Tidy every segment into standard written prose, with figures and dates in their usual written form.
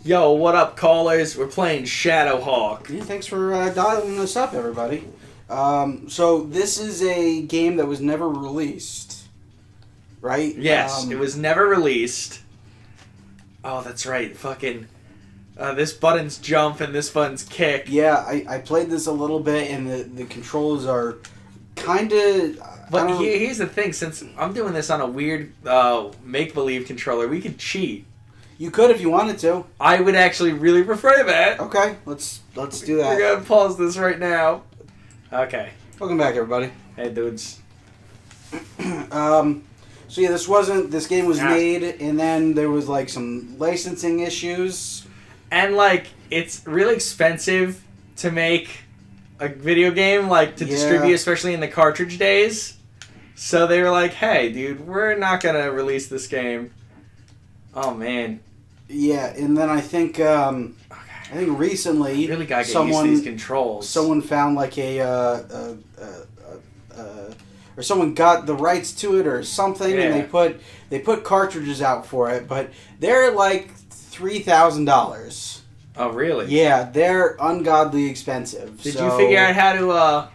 Yo, what up, callers? We're playing Shadowhawk. Yeah, thanks for dialing this up, everybody. So this is a game that was never released, right? Yes, it was never released. Oh, that's right. Fucking, this button's jump and this button's kick. Yeah, I played this a little bit, and the controls are kind of... But here's the thing, since I'm doing this on a weird make-believe controller, we could cheat. You could if you wanted to. I would actually really prefer that. Okay, let's do that. We're gonna pause this right now. Okay. Welcome back, everybody. Hey, dudes. So yeah, this game was made, and then there was like some licensing issues. And like, it's really expensive to make a video game, like to distribute, especially in the cartridge days. So they were like, hey, dude, we're not gonna release this game. Oh, man. Yeah, and then I think recently really gotta get used to these controls. Someone found like or someone got the rights to it or something, and they put cartridges out for it, but they're like $3,000. Oh, really? Yeah, they're ungodly expensive. Did you figure out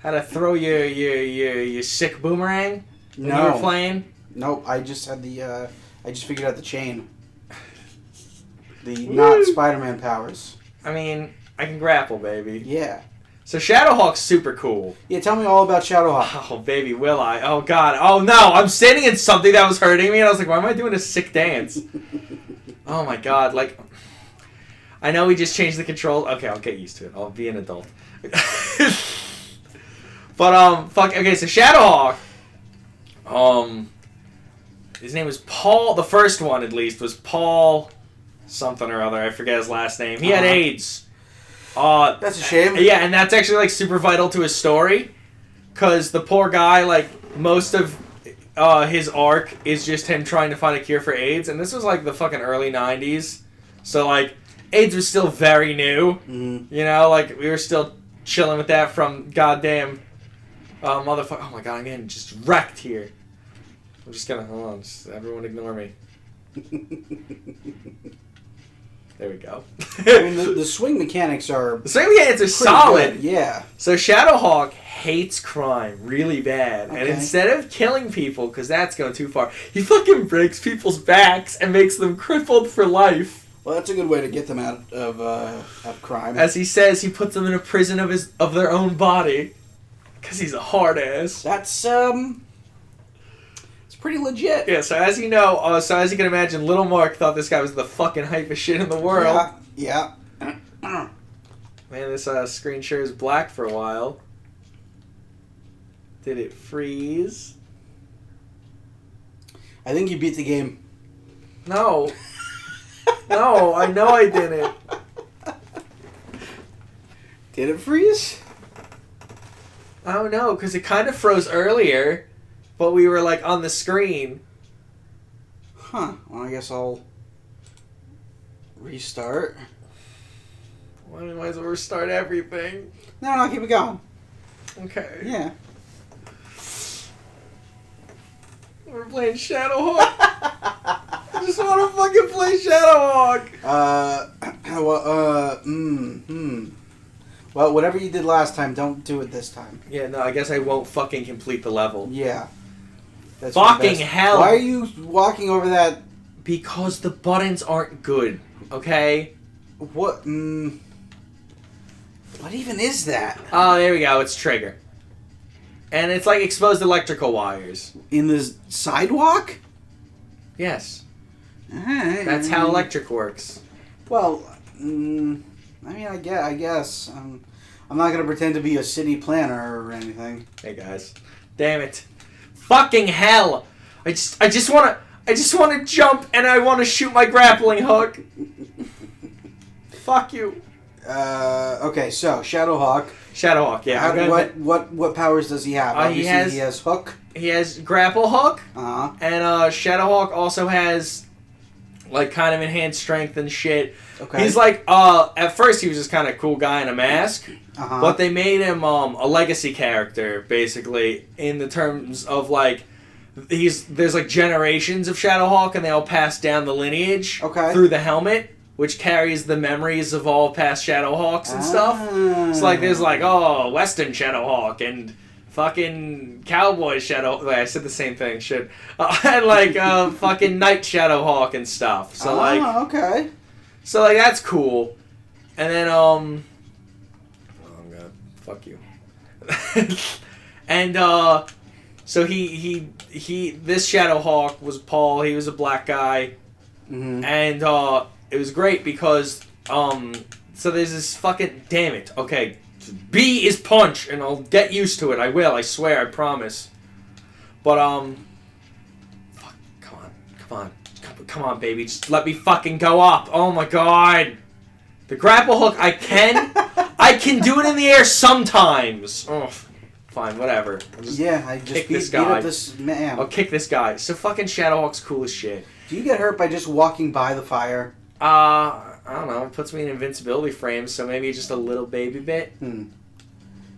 how to throw your sick boomerang when you were playing? Nope, I just figured out the chain. The not Spider-Man powers. I mean, I can grapple, baby. Yeah. So Shadowhawk's super cool. Yeah, tell me all about Shadowhawk. Oh, baby, will I? Oh, God. Oh, no. I'm standing in something that was hurting me, and I was like, why am I doing a sick dance? Oh, my God. Like, I know we just changed the controls. Okay, I'll get used to it. I'll be an adult. But, fuck. Okay, so Shadowhawk. His name was Paul. The first one, at least, was Paul something or other. I forget his last name. He had AIDS. That's a shame. Yeah, and that's actually, like, super vital to his story. Because the poor guy, like, most of his arc is just him trying to find a cure for AIDS. And this was, like, the fucking early 90s. So, like, AIDS was still very new. Mm-hmm. You know, like, we were still chilling with that from goddamn motherfucker. Oh, my God, I'm getting just wrecked here. I'm just gonna, hold on, just everyone ignore me. There we go. I mean, the swing mechanics are... The swing mechanics are solid. Good. Yeah. So Shadowhawk hates crime really bad. Okay. And instead of killing people, because that's going too far, he fucking breaks people's backs and makes them crippled for life. Well, that's a good way to get them out of crime. As he says, he puts them in a prison of their own body. Because he's a hard ass. That's, pretty legit. Yeah, so as you know, as you can imagine, Little Mark thought this guy was the fucking hypest shit in the world. Yeah. Man, this screen sure is black for a while. Did it freeze? I think you beat the game. No. No, I know I didn't. Did it freeze? I don't know, because it kind of froze earlier. But we were, like, on the screen. Huh. Well, I guess I'll restart. Well, we might as well restart everything. No, keep it going. Okay. Yeah. We're playing Shadowhawk. I just want to fucking play Shadowhawk. Well, whatever you did last time, don't do it this time. Yeah, no, I guess I won't fucking complete the level. Yeah. That's fucking hell. Why are you walking over that? Because the buttons aren't good, okay? What? What even is that? Oh, there we go. It's trigger. And it's like exposed electrical wires. In the sidewalk? Yes. That's how electric works. Well, I mean, I guess. I'm not going to pretend to be a city planner or anything. Hey, guys. Damn it. Fucking hell! I just want to jump and I want to shoot my grappling hook. Fuck you. Okay, so Shadowhawk. Shadowhawk, yeah. What powers does he have? Obviously, he has hook. He has grapple hook. Uh-huh. And Shadowhawk also has like kind of enhanced strength and shit. Okay. He's like at first he was just kind of cool guy in a mask. Uh-huh. But they made him a legacy character, basically, in the terms of, like, there's, like, generations of Shadowhawk, and they all pass down the lineage through the helmet. which carries the memories of all past Shadowhawks and stuff. So like there's like Western Shadowhawk and fucking Cowboy Shadow. Wait, I said the same thing. Shit. And like fucking Night Shadowhawk and stuff. So like okay. So like that's cool. And then I'm gonna fuck you. And so he this Shadowhawk was Paul. He was a black guy, and it was great because so there's this fucking damn it. Okay, B is punch, and I'll get used to it. I will. I swear. I promise. But fuck. Come on, baby. Just let me fucking go up. Oh my god. The grapple hook. I can do it in the air sometimes. Oh. Fine, whatever. I just beat up this man. I'll kick this guy. So fucking Shadowhawk's cool as shit. Do you get hurt by just walking by the fire? I don't know. It puts me in invincibility frames, so maybe just a little baby bit.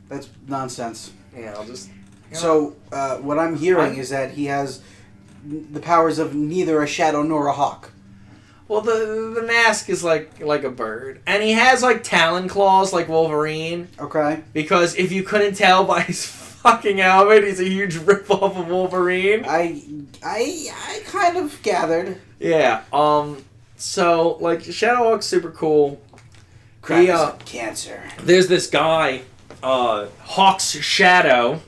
That's nonsense. Yeah, I'll just... So, what I'm hearing is that he has the powers of neither a shadow nor a hawk. Well, the mask is like a bird. And he has, like, talon claws like Wolverine. Okay. Because if you couldn't tell by his fucking helmet, he's a huge rip-off of Wolverine. I kind of gathered. Yeah. So, like, Shadowhawk's super cool. Cancer. There's this guy, Hawk's Shadow,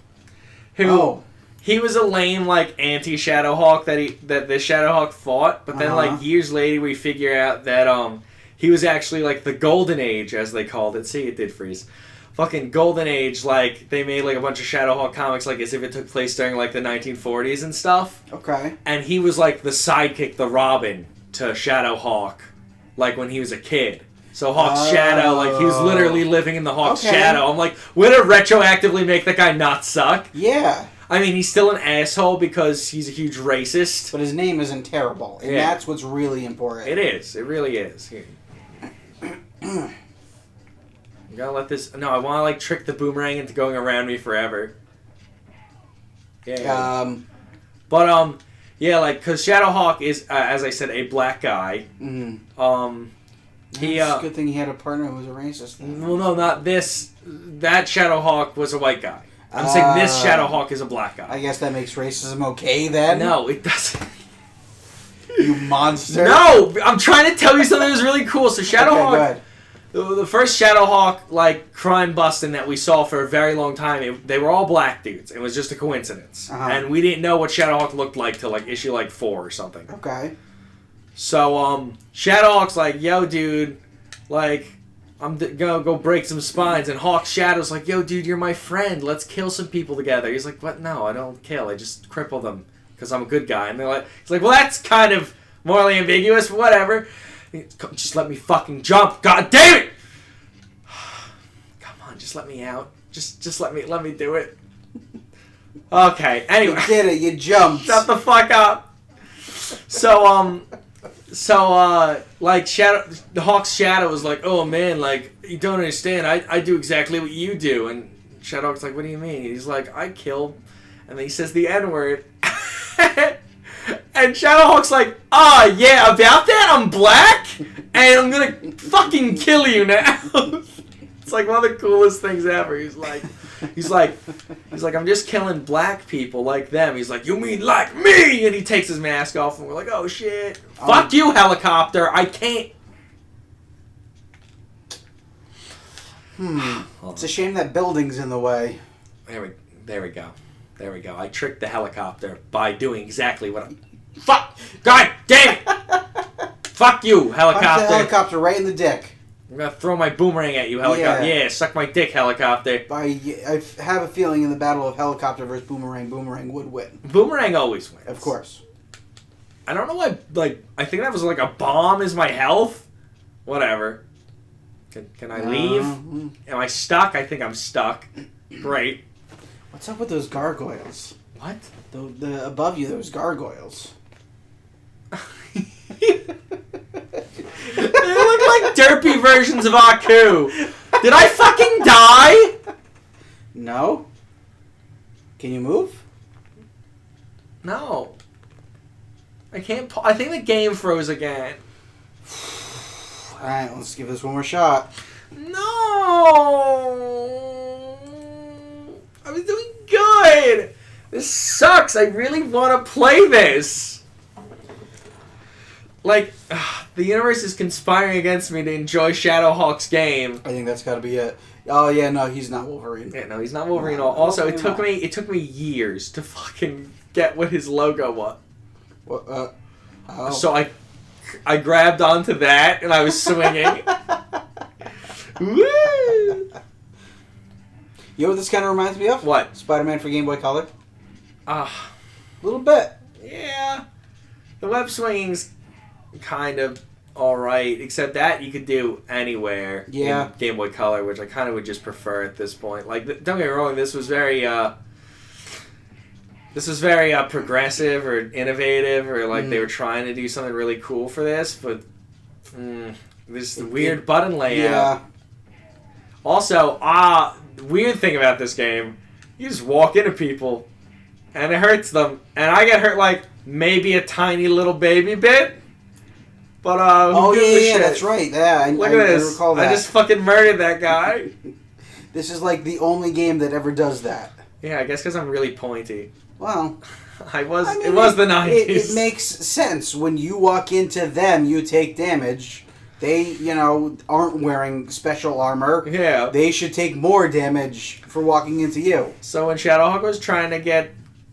who... He was a lame, like, anti-Shadowhawk that this Shadowhawk fought, but then, like, years later we figure out that, he was actually, like, the Golden Age, as they called it. See, it did freeze. Fucking Golden Age, like, they made, like, a bunch of Shadowhawk comics, like, as if it took place during, like, the 1940s and stuff. Okay. And he was, like, the sidekick, the Robin, to Shadowhawk, like, when he was a kid. So Hawk's Shadow, like, he was literally living in the Hawk's Shadow. I'm like, would it retroactively make that guy not suck? Yeah. I mean, he's still an asshole because he's a huge racist. But his name isn't terrible, and that's what's really important. It is. It really is. Here. I'm gonna let this... No, I want to, like, trick the boomerang into going around me forever. Yeah. Yeah, like, because Shadowhawk is, as I said, a black guy. Mm-hmm. It's a good thing he had a partner who was a racist. Well, no, not this. That Shadowhawk was a white guy. I'm saying this Shadowhawk is a black guy. I guess that makes racism okay then? No, it doesn't. You monster. No! I'm trying to tell you something that was really cool. So Shadowhawk... Okay, the first Shadowhawk, like, crime busting that we saw for a very long time, they were all black dudes. It was just a coincidence. And we didn't know what Shadowhawk looked like till, like, issue, like, 4 or something. Okay. So, Shadowhawk's like, yo, dude, like... I'm gonna go break some spines, and Hawk Shadow's like, yo, dude, you're my friend. Let's kill some people together. He's like, what? No, I don't kill. I just cripple them because I'm a good guy. And they're like, he's like, well, that's kind of morally ambiguous, but whatever. Just let me fucking jump. God damn it! Come on, just let me out. Just let me do it. Okay. Anyway, you did it. You jumped. Shut the fuck up. So, like, the Hawk's Shadow was like, oh, man, like, you don't understand. I do exactly what you do. And Shadowhawk's like, what do you mean? He's like, I kill. And then he says the N-word. And Shadowhawk's like, yeah, about that, I'm black? And I'm gonna fucking kill you now. It's like one of the coolest things ever. He's like, I'm just killing black people like them. He's like, you mean like me? And he takes his mask off, and we're like, oh shit. Fuck you, helicopter. I can't. It's a shame that building's in the way. There we go. I tricked the helicopter by doing exactly what I... Fuck! God damn it! Fuck you, helicopter. Punch the helicopter right in the dick. I'm gonna throw my boomerang at you, helicopter. Yeah, suck my dick, helicopter. I have a feeling in the battle of helicopter versus boomerang would win. Boomerang always wins. Of course. I don't know why, like, I think that was like a bomb is my health. Whatever. Can I leave? Am I stuck? I think I'm stuck. Great. What's up with those gargoyles? What? The above you, those gargoyles. They look like derpy versions of Aku. Did I fucking die? No. Can you move? No. I can't. I think the game froze again. Alright, let's give this one more shot. No! I was doing good! This sucks. I really want to play this. Like, the universe is conspiring against me to enjoy Shadowhawk's game. I think that's got to be it. Oh yeah, no, he's not Wolverine. Yeah, no, he's not Wolverine at all. Also, it took me years to fucking get what his logo was. What? Oh. So I grabbed onto that and I was swinging. Woo! You know what this kind of reminds me of? What? Spider-Man for Game Boy Color. A little bit. Yeah. The web swinging's kind of alright, except that you could do anywhere in Game Boy Color, which I kind of would just prefer at this point. Like, don't get me wrong, this was very progressive or innovative, or like they were trying to do something really cool for this, but this weird button layout. Yeah. Also, weird thing about this game, you just walk into people and it hurts them, and I get hurt like maybe a tiny little baby bit. But yeah, that's right. Yeah, Look at this. I recall that. I just fucking murdered that guy. This is like the only game that ever does that. Yeah, I guess because I'm really pointy. Well, it was the 90s. It makes sense. When you walk into them, you take damage. They, aren't wearing special armor. Yeah. They should take more damage for walking into you. So when Shadowhawk was trying to get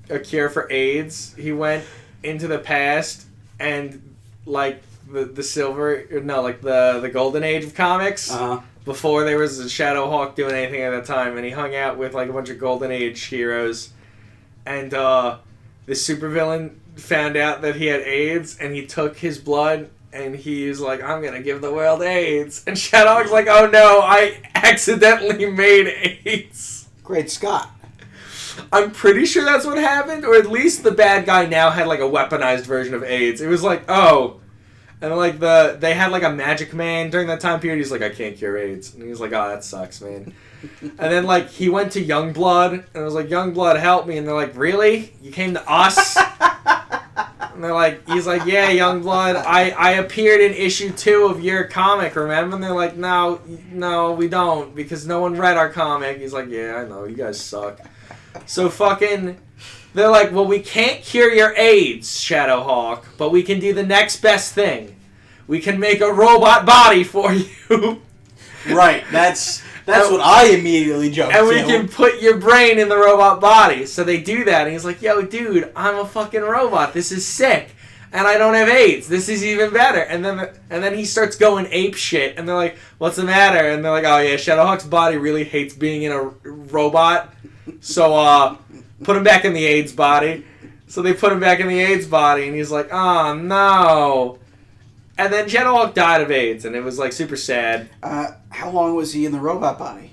a cure for AIDS, he went into the past and, like, the golden age of comics. Before there was a Shadowhawk doing anything at that time, and he hung out with like a bunch of golden age heroes, and the supervillain found out that he had AIDS, and he took his blood, and he was like, I'm gonna give the world AIDS, and Shadowhawk's like, oh no, I accidentally made AIDS. Great Scott. I'm pretty sure that's what happened, or at least the bad guy now had like a weaponized version of AIDS. It was like, oh. And like they had like a magic man during that time period. He's like, I can't cure AIDS, and he's like, oh, that sucks, man. And then like he went to Youngblood, and I was like, Youngblood, help me. And they're like, really? You came to us? And they're like, he's like, yeah, Youngblood, I appeared in issue 2 of your comic, remember? And they're like, no, we don't, because no one read our comic. He's like, yeah, I know, you guys suck. So fucking. They're like, well, we can't cure your AIDS, Shadowhawk, but we can do the next best thing. We can make a robot body for you. Right. That's what I immediately jumped to. And we can put your brain in the robot body. So they do that, and he's like, yo, dude, I'm a fucking robot. This is sick. And I don't have AIDS. This is even better. And then he starts going ape shit, and they're like, what's the matter? And they're like, oh, yeah, Shadowhawk's body really hates being in a robot. So, put him back in the AIDS body. So they put him back in the AIDS body, and he's like, oh, no. And then Shadowhawk died of AIDS, and it was, like, super sad. How long was he in the robot body?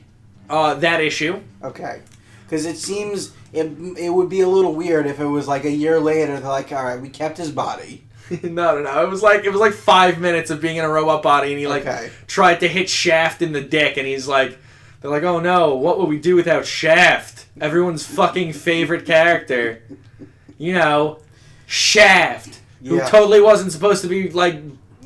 That issue. Okay. Because it seems it would be a little weird if it was, like, a year later, they're like, all right, we kept his body. No. It was like 5 minutes of being in a robot body, and he, like, tried to hit Shaft in the dick, and he's like, they're like, oh, no, what would we do without Shaft? Everyone's fucking favorite character. Shaft. Who totally wasn't supposed to be, like,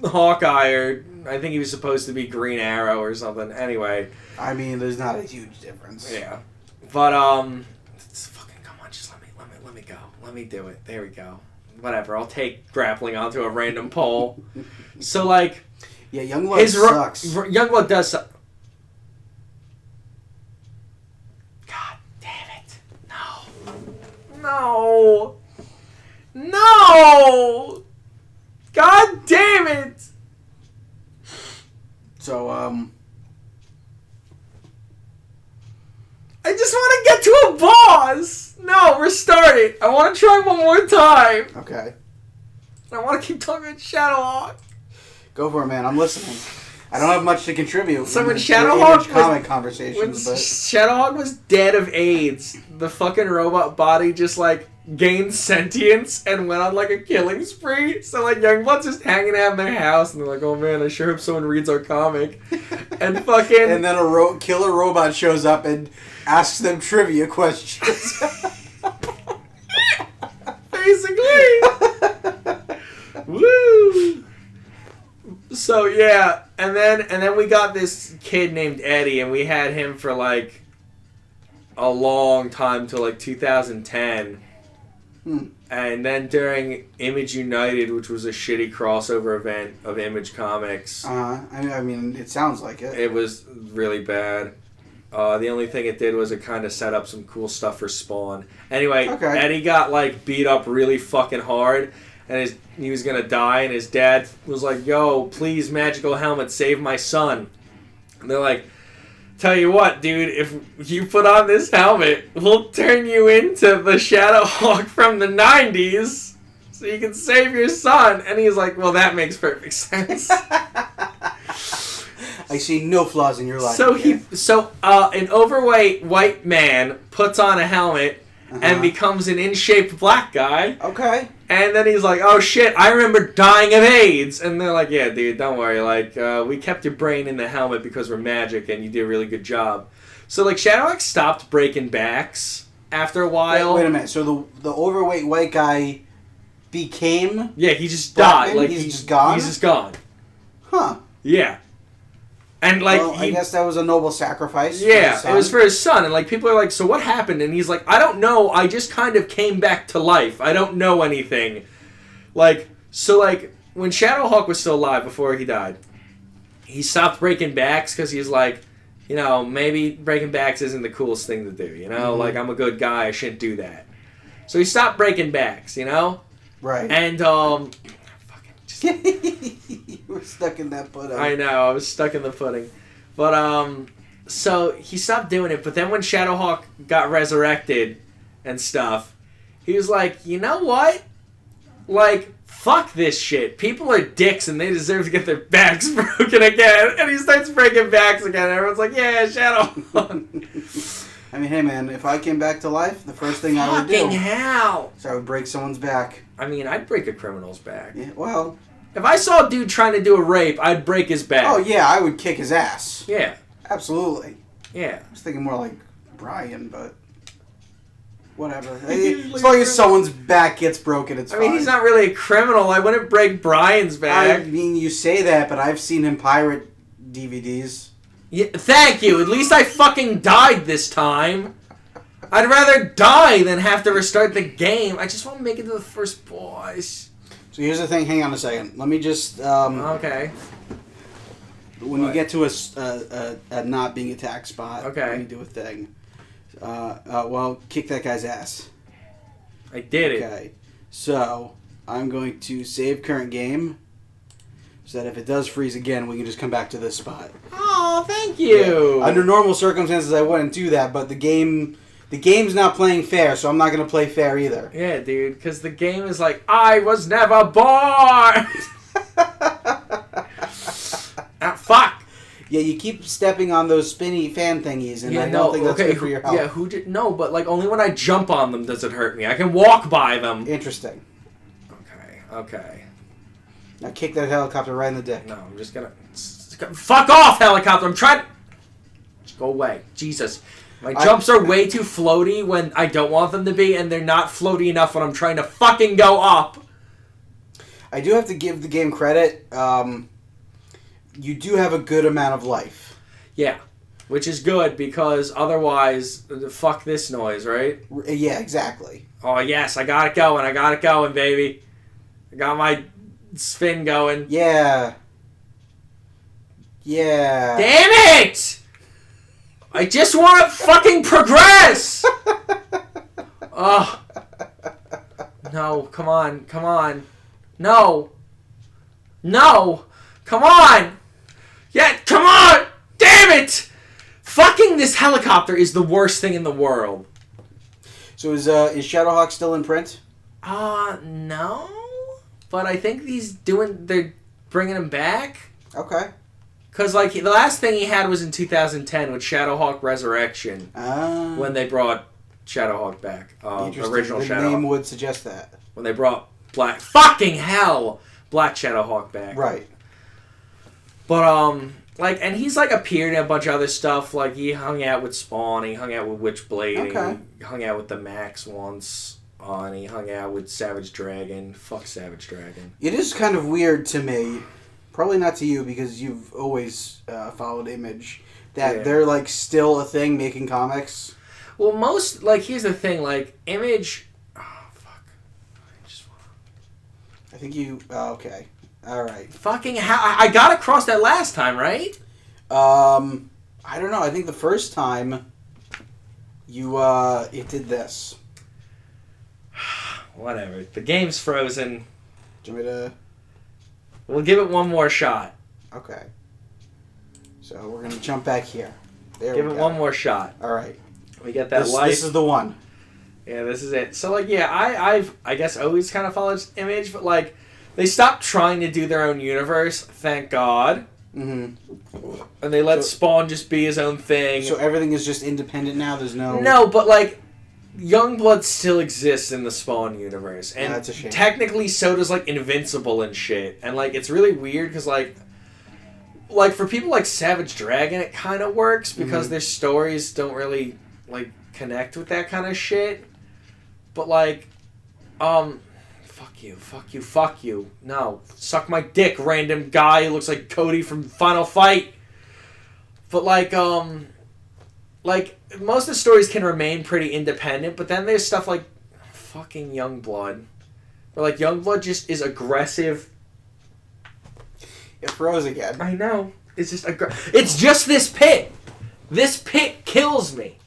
Hawkeye, or I think he was supposed to be Green Arrow or something. Anyway. I mean, there's not a huge difference. Yeah. But, it's fucking, come on, just let me go. Let me do it. There we go. Whatever, I'll take grappling onto a random pole. So, like... Yeah, Youngblood sucks. Youngblood does suck. No! God damn it! So, I just want to get to a boss! No, restart it. I want to try one more time. Okay. I want to keep talking about Shadowhawk. Go for it, man. I'm listening. I don't have much to contribute. So when Shadowhawk Shadowhawk was dead of AIDS, the fucking robot body just like gained sentience and went on like a killing spree. So like Youngblood's just hanging out in their house, and they're like, "Oh man, I sure hope someone reads our comic." And fucking and then a killer robot shows up and asks them trivia questions. Basically. Woo. So yeah, and then we got this kid named Eddie, and we had him for like a long time till like 2010. And then during Image United, which was a shitty crossover event of Image Comics. I mean, it sounds like it. It was really bad. The only thing it did was it kind of set up some cool stuff for Spawn. Anyway, Eddie got like beat up really fucking hard, and he was gonna die, and his dad was like, "Yo, please, Magical Helmet, save my son." And they're like, "Tell you what, dude, if you put on this helmet, we'll turn you into the Shadowhawk from the 90s so you can save your son." And he's like, "Well, that makes perfect sense." I see no flaws in your life. So an overweight white man puts on a helmet and becomes an in-shape black guy. Okay. And then he's like, "Oh shit, I remember dying of AIDS." And they're like, "Yeah, dude, don't worry. Like, we kept your brain in the helmet because we're magic, and you did a really good job." So like, Shadowhawk stopped breaking backs after a while. Wait a minute. So the overweight white guy became? Yeah, he just died. Like he's just gone. He's just gone. Huh. Yeah. And like, I guess that was a noble sacrifice. Yeah, it was for his son, and like people are like, "So what happened?" And he's like, "I don't know. I just kind of came back to life. I don't know anything." Like, so like when Shadowhawk was still alive before he died, he stopped breaking backs because he's like, you know, maybe breaking backs isn't the coolest thing to do. You know, like I'm a good guy, I shouldn't do that. So he stopped breaking backs. You know, right? And You were stuck in that pudding. I know, I was stuck in the pudding. But, so he stopped doing it, but then when Shadowhawk got resurrected and stuff, he was like, "You know what? Like, fuck this shit. People are dicks and they deserve to get their backs broken again." And he starts breaking backs again. Everyone's like, "Yeah, Shadowhawk." I mean, hey man, if I came back to life, the first thing I would do Fucking hell. is I would break someone's back. I mean, I'd break a criminal's back. Yeah, well... If I saw a dude trying to do a rape, I'd break his back. Oh, yeah, I would kick his ass. Yeah. Absolutely. Yeah. I was thinking more like Brian, but... Whatever. As long as someone's back gets broken, it's fine. I mean, he's not really a criminal. I wouldn't break Brian's back. I mean, you say that, but I've seen him pirate DVDs. Yeah, thank you. At least I fucking died this time. I'd rather die than have to restart the game. I just want to make it to the first boss. So here's the thing. Hang on a second. Let me just... okay. When you get to a not being attacked spot, let me do a thing. Well, kick that guy's ass. I did it. Okay. So, I'm going to save current game so that if it does freeze again, we can just come back to this spot. Oh, thank you. Yeah. Under normal circumstances, I wouldn't do that, but the game's not playing fair, so I'm not going to play fair either. Yeah, dude, because the game is like, I was never born! Fuck! Yeah, you keep stepping on those spinny fan thingies, and I don't think that's good for your health. Yeah, who did... No, but like only when I jump on them does it hurt me. I can walk by them. Interesting. Okay. Now kick that helicopter right in the dick. No, I'm just gonna... Fuck off, helicopter! I'm trying... Just go away. Jesus. My jumps are way too floaty when I don't want them to be, and they're not floaty enough when I'm trying to fucking go up. I do have to give the game credit. You do have a good amount of life. Yeah. Which is good, because otherwise, fuck this noise, right? Yeah, exactly. Oh, yes, I got it going, baby. I got my spin going. Yeah. Damn it! I just want to fucking progress! Oh. No, come on. No. Come on! Yeah, come on! Damn it! Fucking this helicopter is the worst thing in the world. So is Shadowhawk still in print? No. But I think they're bringing him back. Okay. Because, like, the last thing he had was in 2010 with Shadowhawk Resurrection. When they brought Shadowhawk back. Original Shadowhawk. The name would suggest that. When they brought Black Shadowhawk back. Right. But, and he's, appeared in a bunch of other stuff. Like, he hung out with Spawn, he hung out with Witchblade, he hung out with the Max once, and he hung out with Savage Dragon. Fuck Savage Dragon. It is kind of weird to me Probably not to you because you've always followed Image. That they're like still a thing making comics. Well, here's the thing, like Image. Oh fuck! I think you. Okay. All right. Fucking how I got across that last time, right? I don't know. I think the first time you it did this. Whatever. The game's frozen. Do you want me to? We'll give it one more shot. Okay. So we're gonna jump back here. Give it one more shot. All right. We get that life. This is the one. Yeah, this is it. So like, yeah, I've guess always kind of followed Image, but like, they stopped trying to do their own universe. Thank God. Mm-hmm. And they let Spawn just be his own thing. So everything is just independent now. There's no. No, but like, Youngblood still exists in the Spawn universe, and that's a shame. Technically, so does like Invincible and shit. And like, it's really weird because like for people like Savage Dragon, it kind of works because their stories don't really like connect with that kind of shit. But like, fuck you. No, suck my dick, random guy who looks like Cody from Final Fight. But like most of the stories can remain pretty independent, but then there's stuff like fucking Youngblood, where like Youngblood just is aggressive. It froze again. I know. It's just it's just this pit. This pit kills me.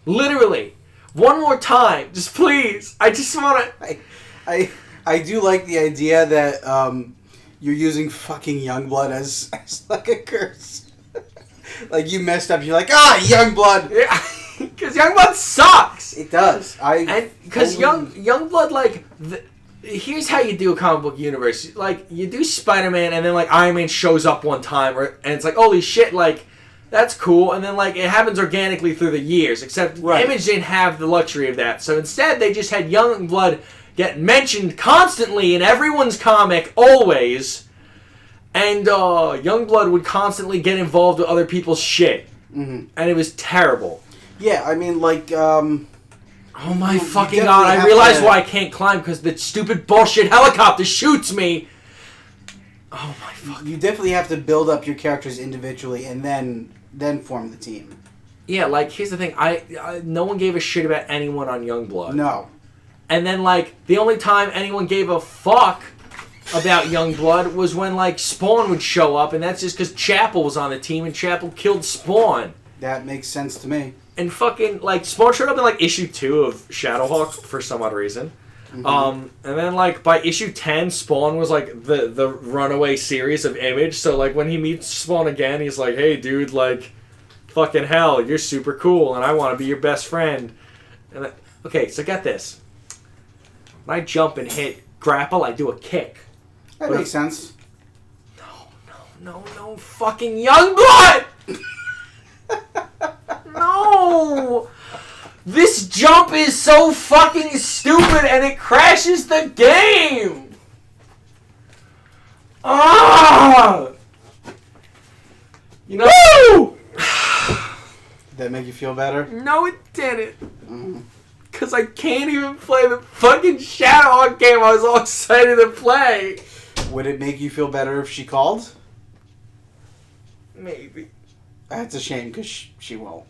Literally. One more time, just please. I just want to. I do like the idea that you're using fucking Youngblood as like a curse. Like you messed up, you're like, Youngblood. Yeah, because Youngblood sucks. It does. Because Youngblood, like, here's how you do a comic book universe. Like, you do Spider-Man, and then like Iron Man shows up one time, and it's like, holy shit, like, that's cool. And then like it happens organically through the years. Except Image didn't have the luxury of that, so instead they just had Youngblood get mentioned constantly in everyone's comic, always. And Youngblood would constantly get involved with other people's shit. Mm-hmm. And it was terrible. Yeah, I mean, like, oh my fucking god, I realize why I can't climb, because the stupid bullshit helicopter shoots me! Oh my fuck. You definitely have to build up your characters individually and then form the team. Yeah, like, here's the thing, I no one gave a shit about anyone on Youngblood. No. And then, like, the only time anyone gave a fuck about Youngblood was when, like, Spawn would show up, and that's just because Chapel was on the team, and Chapel killed Spawn. That makes sense to me. And fucking, like, Spawn showed up in, like, issue 2 of Shadowhawk for some odd reason. Mm-hmm. And then, like, by issue 10, Spawn was, like, the runaway series of Image, so, like, when he meets Spawn again, he's like, hey, dude, like, fucking hell, you're super cool, and I want to be your best friend. And okay, so get this. When I jump and hit grapple, I do a kick. That makes sense. No, fucking Youngblood! No! This jump is so fucking stupid and it crashes the game! Ah! You know... Woo! Did that make you feel better? No, it didn't. Mm. Because I can't even play the fucking Shadowhawk game I was all excited to play. Would it make you feel better if she called? Maybe. That's a shame because she won't.